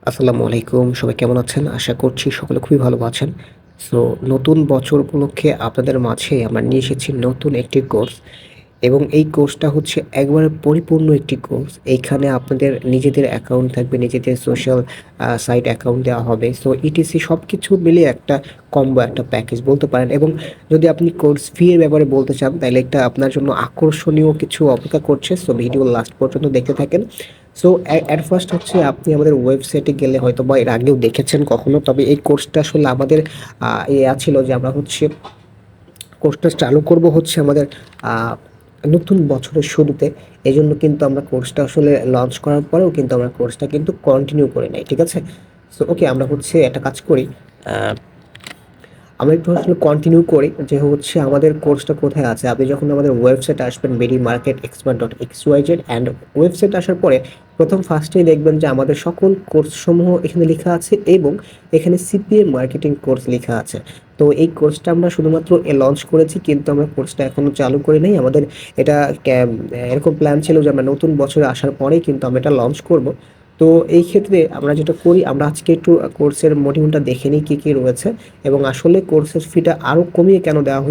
আসসালামু আলাইকুম। সবাই কেমন আছেন? আশা করছি সকলে খুবই ভালো আছেন। সো নতুন বছর উপলক্ষে আপনাদের মাঝে আমরা নিয়ে এসেছি নতুন একটি কোর্স এবং এই কোর্সটা হচ্ছে একবারে পরিপূর্ণ একটি কোর্স। এইখানে আপনাদের নিজেদের অ্যাকাউন্ট থাকবে, নিজেদের সোশ্যাল সাইট অ্যাকাউন্ট দেওয়া হবে। সো ইটিসি সবকিছু মিলিয়ে একটা কম্বো একটা প্যাকেজ বলতে পারেন এবং যদি আপনি কোর্স ফি এর ব্যাপারে বলতে চান তাইলে এটা আপনার জন্য আকর্ষণীয় কিছু অপেক্ষা করছে। সো ভিডিও লাস্ট পর্যন্ত দেখতে থাকেন। সো এট ফার্স্ট হচ্ছে আপনি আমাদের ওয়েবসাইটে গেলে হয়তোবা এর আগেও দেখেছেন কখনো। তবে এই কোর্সটা আসলে আমাদের ছিল যে আমরা হচ্ছে কোর্সটা চালু করব হচ্ছে আমাদের আ নতুন বছরের শুরুতে। এজন্য কিন্তু আমরা কোর্সটা আসলে লঞ্চ করার পরেও কিন্তু আমরা কোর্সটা কিন্তু কন্টিনিউ করে নাই। ঠিক আছে? সো ওকে আমরা হচ্ছে একটা কাজ করি। আ আমরা একটু আসলে কন্টিনিউ করি যে হচ্ছে আমাদের কোর্সটা কোথায় আছে। আপনি যখন আমাদের ওয়েবসাইটে আসবেন medymarketexpert.xyz অ্যান্ড ওয়েবসাইটে আসার পরে ফার্স্টেই দেখবেন যে আমাদের সকল কোর্সসমূহ এখানে লেখা আছে এবং এখানে সিপিএ মার্কেটিং কোর্স লেখা আছে। তো এই কোর্সটা আমরা শুধুমাত্র লঞ্চ করেছি কিন্তু আমরা কোর্সটা এখনো চালু করি নাই। আমাদের এটা এরকম প্ল্যান ছিল যে আমরা নতুন বছরে আসার পরেই কিন্তু আমরা এটা লঞ্চ করব। তো এই ক্ষেত্রে আমরা যেটা করি আমরা আজকে একটু কোর্সের মডিউলটা দেখে নিই কী, কী রয়েছে এবং আসলে কোর্সের ফিটা আরও কমিয়ে কেন দেওয়া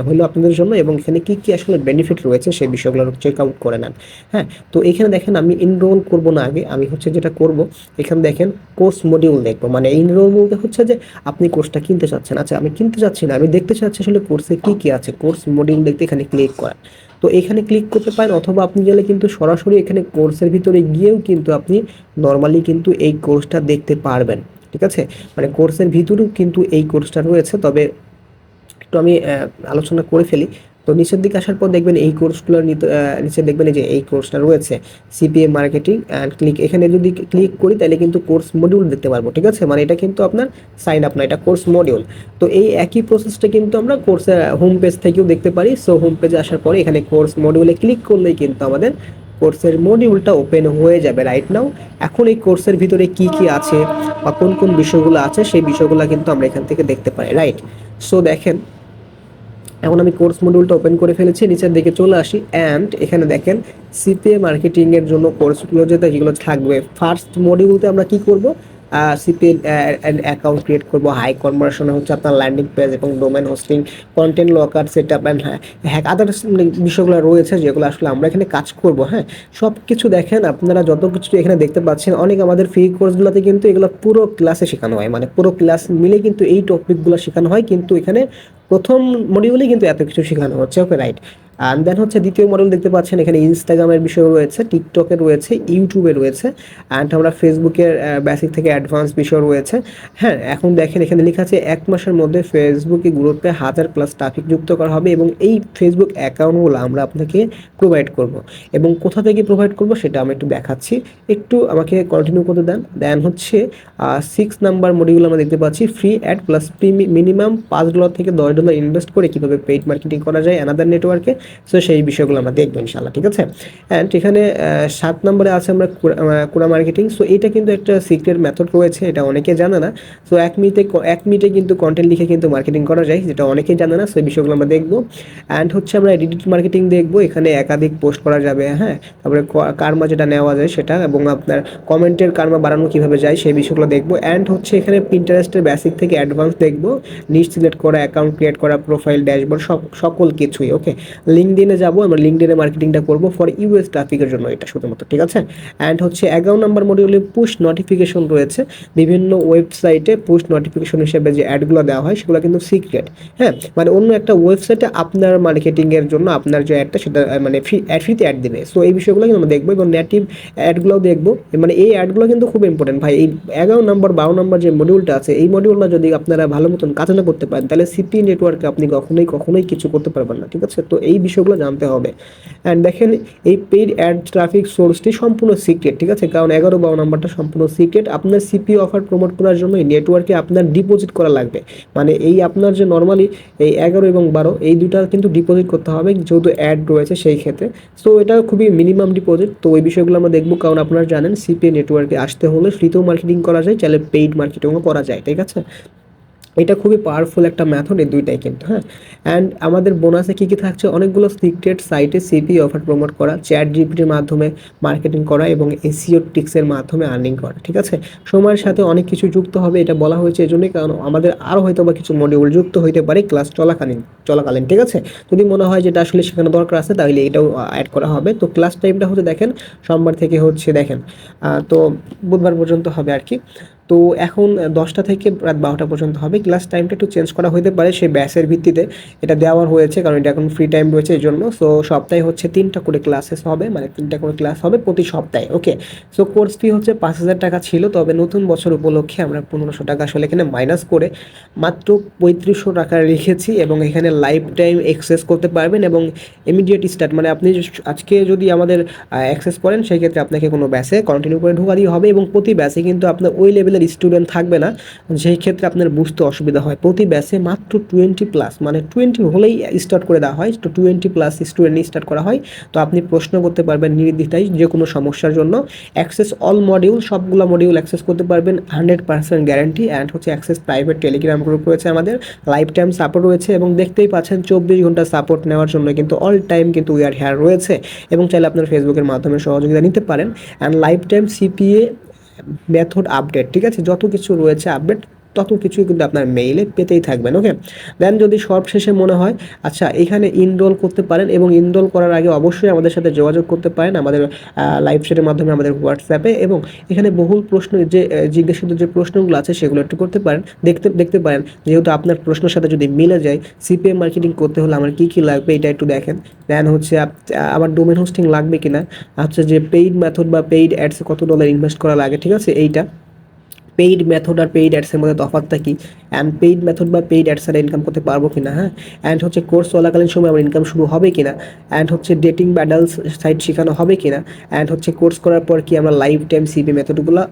হলো আপনাদের জন্য এবং এখানে কী, কী আসলে বেনিফিট রয়েছে সেই বিষয়গুলো চেক আউট করে নেন। হ্যাঁ? তো এখানে দেখেন আমি এনরোল করব না আগে। আমি হচ্ছে যেটা করব এখানে দেখেন কোর্স মডিউল দেখব। মানে এনরোল বলতে হচ্ছে যে আপনি কোর্সটা কিনতে চাচ্ছেন। আচ্ছা আমি কিনতে চাচ্ছি না। আমি দেখতে চাচ্ছি আসলে কোর্সে কী, কী আছে। কোর্স মডিউল দেখতে এখানে ক্লিক করেন। তো এখানে ক্লিক করতে পারেন অথবা আপনি চাইলে কিন্তু সরাসরি এখানে কোর্সের ভিতরে গিয়েও কিন্তু আপনি নরমালি কিন্তু এই কোর্সটা দেখতে পারবেন। ঠিক আছে? মানে কোর্সের ভিতরেও কিন্তু এই কোর্সটা রয়েছে। তবে একটু আমি আলোচনা করে ফেলি। তো নিচের দিকে আসার পর দেখবেন এই কোর্সগুলোর নিচে দেখবেন এই যে এই কোর্সটা রয়েছে সিপিএ মার্কেটিং অ্যান্ড ক্লিক। এখানে যদি ক্লিক করি তাহলে কিন্তু কোর্স মডিউল দেখতে পারবো। ঠিক আছে? মানে এটা কিন্তু আপনার সাইন আপ না, এটা কোর্স মডিউল। তো এই একই প্রসেসটা কিন্তু আমরা কোর্সের হোম পেজ থেকেও দেখতে পারি। সো হোম পেজে আসার পরে এখানে কোর্স মডিউলে ক্লিক করলেই কিন্তু আমাদের কোর্সের মডিউলটা ওপেন হয়ে যাবে রাইট নাও। এখন এই কোর্সের ভিতরে কি, কি আছে বা কোন, কোন বিষয়গুলো আছে সেই বিষয়গুলো কিন্তু আমরা এখান থেকে দেখতে পাই রাইট? সো দেখেন এখন আমি কোর্স মডিউলটা ওপেন করে ফেলেছি, নিচের দিকে চলে আসি অ্যান্ড এখানে দেখেন সিপিএ মার্কেটিং এর জন্য কোর্সগুলো যেগুলো থাকবে ফার্স্ট মডিউলতে আমরা কি করব সিপিএ অ্যাকাউন্ট ক্রিয়েট করব, হাই কনভার্সন হচ্ছে আপনার ল্যান্ডিং পেজ এবং domain hosting, content locker set up and hack others বিষয়গুলো রয়েছে যেগুলো আসলে আমরা এখানে কাজ করব। হ্যাঁ, সব কিছু দেখেন আপনারা যত কিছু এখানে দেখতে পাচ্ছেন অনেক আমাদের ফ্রি কোর্সগুলোতে কিন্তু এগুলো পুরো ক্লাসে শেখানো হয়, মানে পুরো ক্লাস মিলে কিন্তু এই টপিকগুলো শেখানো হয় কিন্তু এখানে প্রথম মডিউলে কিন্তু এত কিছু শেখানো হচ্ছে। Okay right. অ্যান্ড দেন হচ্ছে দ্বিতীয় মডিউল দেখতে পাচ্ছেন এখানে ইনস্টাগ্রামের বিষয় রয়েছে, টিকটকের রয়েছে, ইউটিউবে রয়েছে অ্যান্ড আমরা ফেসবুকের বেসিক থেকে অ্যাডভান্স বিষয় রয়েছে। হ্যাঁ, এখন দেখেন এখানে লেখা আছে 1 মাসের মধ্যে ফেসবুকে গ্রুপে 1000+ ট্রাফিক যুক্ত করা হবে এবং এই ফেসবুক অ্যাকাউন্টগুলো আমরা আপনাকে প্রোভাইড করব এবং কোথা থেকে প্রোভাইড করব সেটা আমি একটু দেখাচ্ছি। একটু আমাকে কন্টিনিউ করতে দেন। দেন হচ্ছে 6 নাম্বার মডিউল আমরা দেখতে পাচ্ছি ফ্রি অ্যাড প্লাস মিনিমাম $5 থেকে $10 ইনভেস্ট করে কিভাবে পেইড মার্কেটিং করা যায় অ্যানাদার নেটওয়ার্কে। সো সেই বিষয়গুলো আমরা দেখবো ইনশাআল্লাহ। ঠিক আছে? অ্যান্ড এখানে 7 নম্বরে আছে আমরা কুড়া মার্কেটিং। সো এটা কিন্তু একটা সিক্রেট মেথড রয়েছে, এটা অনেকে জানে না। সো 1 মিনিটে কিন্তু কন্টেন্ট লিখে কিন্তু মার্কেটিং করা যায়, যেটা অনেকেই জানে না। সো এই বিষয়গুলো আমরা দেখবো। অ্যান্ড হচ্ছে আমরা এডিট মার্কেটিং দেখবো, এখানে একাধিক পোস্ট করা যাবে। হ্যাঁ, তারপরে কার্মা যেটা নেওয়া যায় সেটা এবং আপনার কমেন্টের কার্মা বাড়ানো কিভাবে যায় সেই বিষয়গুলো দেখবো। অ্যান্ড হচ্ছে এখানে পিন্টারেস্টের বেসিক থেকে অ্যাডভান্স দেখবো, নিশ সিলেক্ট করা, অ্যাকাউন্ট ক্রিয়েট করা, প্রোফাইল, ড্যাশবোর্ড সকল কিছুই। ওকে, লিঙ্কডইনে যাবো, আমরা লিঙ্কডইনে মার্কেটিংটা করবো ফর ইউএস ট্রাফিকের জন্য এটা শুধুমাত্র। ঠিক আছে? অ্যান্ড হচ্ছে 11 নম্বর মডিউলে পুশ নোটিফিকেশন রয়েছে, বিভিন্ন ওয়েবসাইটে পুশ নোটিফিকেশন হিসেবে যে অ্যাডগুলো দেওয়া হয় সেগুলো কিন্তু সিক্রেট। হ্যাঁ, মানে অন্য একটা ওয়েবসাইটে আপনার মার্কেটিংয়ের জন্য আপনার যে অ্যাডটা সেটা মানে ফ্রিতে অ্যাড দেবে। সো এই বিষয়গুলো কিন্তু আমরা দেখবো এবং নেটিভ অ্যাডগুলোও দেখবো। মানে এই অ্যাডগুলো কিন্তু খুব ইম্পর্টেন্ট ভাই। এই 11 নম্বর 12 নম্বর যে মডিউলটা আছে এই মডিউলটা যদি আপনারা ভালো মতন কাজে না করতে পারেন তাহলে সিপি নেটওয়ার্কে আপনি কখনোই কিছু করতে পারবেন না। ঠিক আছে? তো এই বিষয়গুলো জানতে হবে। অ্যান্ড দেখেন এই পেইড অ্যাড ট্রাফিক সোর্সটি সম্পূর্ণ সিক্রেট। ঠিক আছে? কারণ 11-12 নাম্বারটা সম্পূর্ণ সিক্রেট। আপনার সিপি অফার প্রমোট করার জন্য এই নেটওয়ার্কে আপনার ডিপোজিট করা লাগবে। মানে এই আপনার যে নর্মালি এই 11 এবং 12 এই দুটা কিন্তু ডিপোজিট করতে হবে যেহেতু অ্যাড রয়েছে সেই ক্ষেত্রে। সো এটা খুবই মিনিমাম ডিপোজিট। তো এই বিষয়গুলো আমরা দেখবো কারণ আপনারা জানেন সিপি নেটওয়ার্কে আসতে হলে ফ্রিতেও মার্কেটিং করা যায়, চাইলে পেইড মার্কেটিংও করা যায়। ঠিক আছে? এটা খুবই পাওয়ারফুল একটা মেথড, এই দুইটাই কিন্তু, হ্যাঁ। অ্যান্ড আমাদের বোনাসে কী কী থাকছে, অনেকগুলো সিক্রেট সাইটে সিপি অফার প্রমোট করা, চ্যাট জিপিটির মাধ্যমে মার্কেটিং করা এবং এসইও টিক্সের মাধ্যমে আর্নিং করা, ঠিক আছে। সময়ের সাথে অনেক কিছু যুক্ত হবে, এটা বলা হয়েছে এজন্যই, কারণ আমাদের আরও হয়তো বা কিছু মডিউল যুক্ত হইতে পারে ক্লাস চলাকালীন, ঠিক আছে। যদি মনে হয় যেটা আসলে সেখানে দরকার আছে তাহলে এটাও অ্যাড করা হবে। তো ক্লাস টাইমটা হচ্ছে দেখেন সোমবার থেকে হচ্ছে দেখেন তো বুধবার পর্যন্ত হবে আর কি। তো এখন 10টা থেকে রাত 12টা পর্যন্ত হবে। ক্লাস টাইমটা একটু চেঞ্জ করা হতে পারে সেই ব্যাচের ভিত্তিতে, এটা দেওয়া হয়েছে কারণ এটা এখন ফ্রি টাইম রয়েছে এই জন্য। সো সপ্তাহে হচ্ছে 3টা করে ক্লাসেস হবে, মানে 3টা করে ক্লাস হবে প্রতি সপ্তাহে, ওকে। সো কোর্স ফি হচ্ছে 5,000 টাকা ছিল, তবে নতুন বছর উপলক্ষে আমরা 1500 টাকা আসলে এখানে মাইনাস করে মাত্র 3500 টাকা রেখেছি, এবং এখানে লাইফ টাইম অ্যাক্সেস করতে পারবেন এবং ইমিডিয়েট স্টার্ট, মানে আপনি আজকে যদি আমাদের অ্যাক্সেস করেন সেই ক্ষেত্রে আপনাকে কোনো ব্যাচে কন্টিনিউ করে ঢোকা দিয়ে হবে, এবং প্রতি ব্যাচে কিন্তু আপনার ওই লেভেলের স্টুডেন্ট থাকবে না, যেই ক্ষেত্রে আপনার বুঝতে অসুবিধা হয়। প্রতি ব্যাচে মাত্র 20+, মানে 20 হলেই স্টার্ট করে দেওয়া হয়, তো 20+ স্টুডেন্ট স্টার্ট করা হয়। তো আপনি প্রশ্ন করতে পারবেন নির্দ্বিধায় যে কোনো সমস্যার জন্য। অ্যাক্সেস অল মডিউল, সবগুলো মডিউল অ্যাক্সেস করতে পারবেন, 100% গ্যারান্টি। অ্যান্ড হচ্ছে অ্যাক্সেস প্রাইভেট টেলিগ্রাম গ্রুপ রয়েছে আমাদের, লাইফ টাইম সাপোর্ট রয়েছে, এবং দেখতেই পাচ্ছেন 24 ঘন্টা সাপোর্ট নেওয়ার জন্য কিন্তু অল টাইম কিন্তু উই আর হেয়ার রয়েছে, এবং চাইলে আপনার ফেসবুকের মাধ্যমে সহযোগিতা নিতে পারেন। And life time CPA method update, ঠিক আছে, যত কিছু রয়েছে আপডেট তত কিছুই কিন্তু আপনার মেইলে পেতেই থাকবেন, ওকে। দেন যদি সবশেষে মনে হয় আচ্ছা এখানে ইনরোল করতে পারেন, এবং ইনরোল করার আগে অবশ্যই আমাদের সাথে যোগাযোগ করতে পারেন আমাদের লাইভ চ্যাটের মাধ্যমে, আমাদের হোয়াটসঅ্যাপে, এবং এখানে বহুল প্রশ্ন যে জিজ্ঞাসিত যে প্রশ্নগুলো আছে সেগুলো একটু করতে পারেন, দেখতে পারেন, যেহেতু আপনার প্রশ্নের সাথে যদি মিলে যায় সিপিএম মার্কেটিং করতে হলে আমার কী কী লাগবে এটা একটু দেখেন। দেন হচ্ছে আমার ডোমেন হোস্টিং লাগবে কিনা, হচ্ছে যে পেইড মেথড বা পেইড অ্যাডসে কত ডলার ইনভেস্ট করা লাগে, ঠিক আছে, এইটা পেইড মেথড আর পেইড অ্যাডসের মধ্যে তফাৎটা কি, অ্যান্ড পেইড মেথড বা পেইড অ্যাডস ছাড়া ইনকাম করতে পারবো কিনা, হ্যাঁ। অ্যান্ড হচ্ছে কোর্স চলাকালীন সময় আমার ইনকাম শুরু হবে কিনা, অ্যান্ড হচ্ছে ডেটিং বা অ্যাডাল্টস সাইট শেখানো হবে কিনা, অ্যান্ড হচ্ছে কোর্স করার পর কি আমরা লাইফ টাইম সিপি মেথডগুলো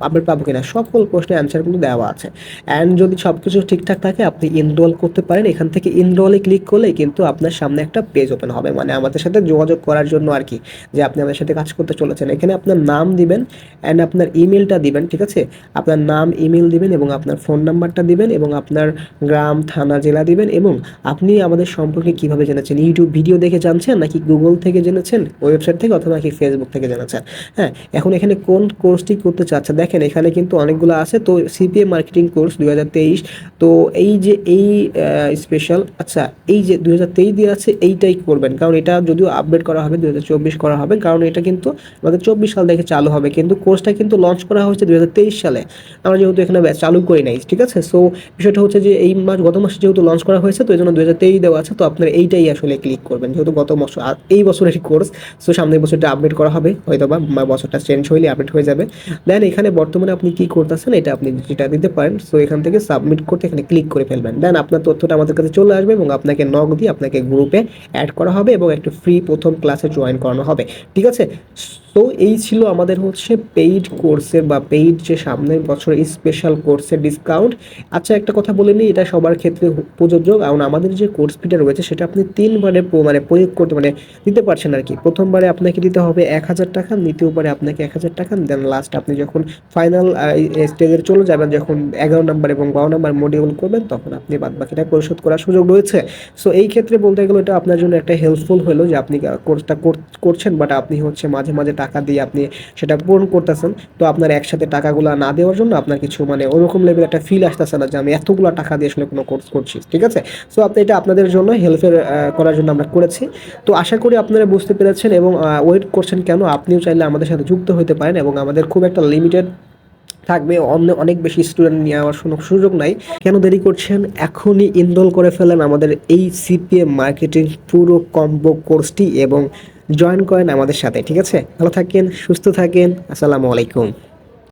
আপডেট পাবো কিনা, সকল প্রশ্নের অ্যান্সারগুলো দেওয়া আছে। অ্যান্ড যদি সব কিছু ঠিকঠাক থাকে আপনি ইনরোল করতে পারেন। এখান থেকে ইনরোলে ক্লিক করলেই কিন্তু আপনার সামনে একটা পেজ ওপেন হবে, মানে আমাদের সাথে যোগাযোগ করার জন্য আর কি, যে আপনি আমাদের সাথে কাজ করতে চলেছেন। এখানে আপনার নাম দিবেন অ্যান্ড আপনার ইমেলটা দিবেন, ঠিক আছে, আপনার নাম ইমেল দিবেন এবং আপনার ফোন নাম্বারটা দিবেন এবং আপনার গ্রাম থানা জেলা দিবেন, এবং আপনি আমাদের সম্পর্কে কিভাবে জেনেছেন, ইউটিউব ভিডিও দেখে জানছেন নাকি গুগল থেকে জেনেছেন, ওয়েবসাইট থেকে, অথবা কি ফেসবুক থেকে জেনেছেন, হ্যাঁ। এখন এখানে কোন কোর্সটি করতে চাচ্ছেন দেখেন, এখানে কিন্তু অনেকগুলো আছে। তো সিপিএ মার্কেটিং কোর্স 2023, তো এই যে এই স্পেশাল, আচ্ছা এই যে 2023 দিয়ে আছে এইটাই করবেন, কারণ এটা যদিও আপডেট করা হবে 2024 করা হবে, কারণ এটা কিন্তু আমাদের 24 সাল থেকে চালু হবে, কিন্তু কোর্সটা কিন্তু লঞ্চ করা হয়েছে 2023 সালে, আমরা যেহেতু এখানে চালু করি নাই, ঠিক আছে। সো বিষয়টা হচ্ছে যে এই গত মাসে যেহেতু লঞ্চ করা হয়েছে, তো এই জন্য 2023 দেওয়া আছে, তো আপনার এইটাই আসলে ক্লিক করবেন, যেহেতু গত বছর এই বছরের কোর্স। সো সামনের বছরটা আপডেট করা হবে হয়তো বা বছরটা চেঞ্জ হইলে আপডেট হয়ে যাবে। দেন এখানে বর্তমানে আপনি কি করতেছেন এটা আপনি যেটা দিতে পারেন, সো এখান থেকে সাবমিট করতে এখানে ক্লিক করে ফেলবেন। দেন আপনার তথ্যটা আমাদের কাছে চলে আসবে এবং আপনাকে নক দিয়ে আপনাকে গ্রুপে অ্যাড করা হবে এবং একটা ফ্রি প্রথম ক্লাসে জয়েন করানো হবে, ঠিক আছে। তো এই ছিল আমাদের হচ্ছে পেইড কোর্সের বা পেইড যে সামনের বছরের স্পেশাল কোর্সের ডিসকাউন্ট। আচ্ছা একটা কথা বলে নিই, এটা সবার ক্ষেত্রে প্রযোজ্য, কারণ আমাদের যে কোর্স ফিটা রয়েছে সেটা আপনি 3বারে মানে প্রয়োগ করতে মানে দিতে পারছেন আর কি। প্রথমবারে আপনাকে দিতে হবে 1,000 টাকা, দ্বিতীয়বারে আপনাকে 1,000 টাকা, দেন লাস্ট আপনি যখন ফাইনাল স্টেজে চলে যাবেন, যখন 11 নম্বর এবং 12 নম্বর মডিউল করবেন তখন আপনি বাদ বাকিটা পরিশোধ করার সুযোগ রয়েছে। সো এই ক্ষেত্রে বলতে গেলে এটা আপনার জন্য একটা হেল্পফুল হলো যে আপনি কোর্সটা করছেন, বাট আপনি হচ্ছে মাঝে মাঝে টাকা দিয়ে আপনি সেটা পূরণ করতেছেন। তো আপনার একসাথে টাকাগুলো না দেওয়ার জন্য আপনার কিছু মানে ওরকম লেভেল একটা ফিল আসতেছে না যে আমি এতগুলো টাকা দিয়ে আসলে কোনো কোর্স করছি, ঠিক আছে। সো আপনি এটা আপনাদের জন্য হেল্পের করার জন্য আমরা করেছি। তো আশা করি আপনারা বুঝতে পেরেছেন এবং ওয়েট করছেন কেন, আপনিও চাইলে আমাদের সাথে যুক্ত হতে পারেন, এবং আমাদের খুব একটা লিমিটেড থাকবে, অনেক বেশি স্টুডেন্ট নিয়ে আমার সুযোগ নাই। কেন দেরি করছেন, এখনই এনরোল করে ফেলেন আমাদের এই সিপিএ মার্কেটিং পুরো কম্বো কোর্সটি এবং জয়েন করেন আমাদের সাথে, ঠিক আছে। ভালো থাকেন, সুস্থ থাকেন, আসসালামু আলাইকুম।